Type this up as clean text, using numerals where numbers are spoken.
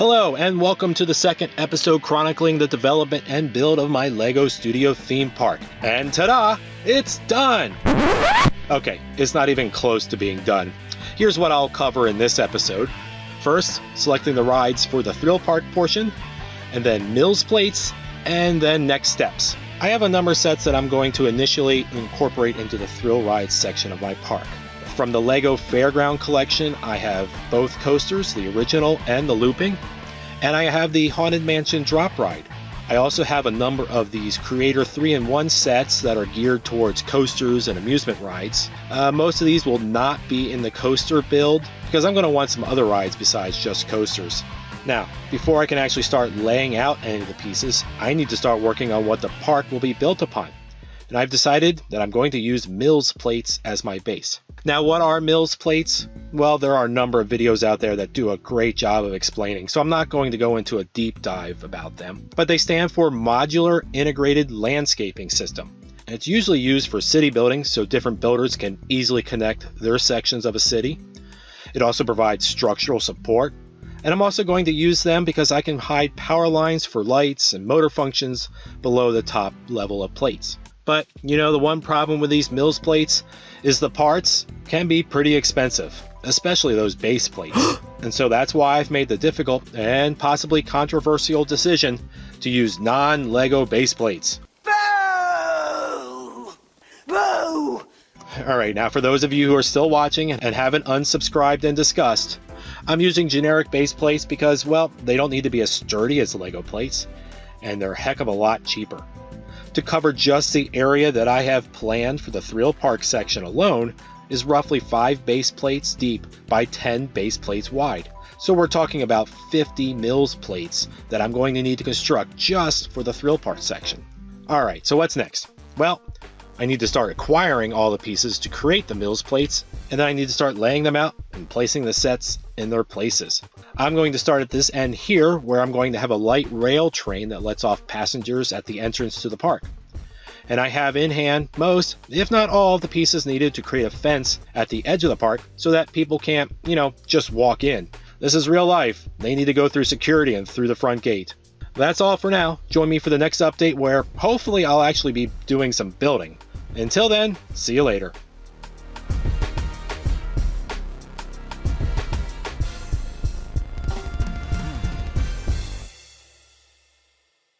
Hello, and welcome to the second episode chronicling the development and build of my LEGO Studio theme park. And ta-da! It's done! Okay, it's not even close to being done. Here's what I'll cover in this episode. First, selecting the rides for the thrill park portion, and then Mills plates, and then next steps. I have a number of sets that I'm going to initially incorporate into the thrill rides section of my park. From the LEGO Fairground collection, I have both coasters, the original and the looping, and I have the Haunted Mansion drop ride. I also have a number of these Creator 3-in-1 sets that are geared towards coasters and amusement rides. Most of these will not be in the coaster build because I'm going to want some other rides besides just coasters. Now, before I can actually start laying out any of the pieces, I need to start working on what the park will be built upon. And I've decided that I'm going to use Mills plates as my base. Now, what are Mills plates? Well, there are a number of videos out there that do a great job of explaining, so I'm not going to go into a deep dive about them. But they stand for Modular Integrated Landscaping System. And it's usually used for city buildings so different builders can easily connect their sections of a city. It also provides structural support. And I'm also going to use them because I can hide power lines for lights and motor functions below the top level of plates. But, the one problem with these Mills plates is the parts can be pretty expensive, especially those base plates. And so that's why I've made the difficult and possibly controversial decision to use non-LEGO base plates. Boo! Boo! Alright, now for those of you who are still watching and haven't unsubscribed and discussed, I'm using generic base plates because, well, they don't need to be as sturdy as the LEGO plates, and they're a heck of a lot cheaper. To cover just the area that I have planned for the thrill park section alone is roughly 5 base plates deep by 10 base plates wide. So we're talking about 50 Mills plates that I'm going to need to construct just for the thrill park section. Alright, so what's next? Well, I need to start acquiring all the pieces to create the Mills plates, and then I need to start laying them out and placing the sets in their places. I'm going to start at this end here, where I'm going to have a light rail train that lets off passengers at the entrance to the park. And I have in hand most, if not all, of the pieces needed to create a fence at the edge of the park so that people can't, just walk in. This is real life. They need to go through security and through the front gate. That's all for now. Join me for the next update where hopefully I'll actually be doing some building. Until then, see you later.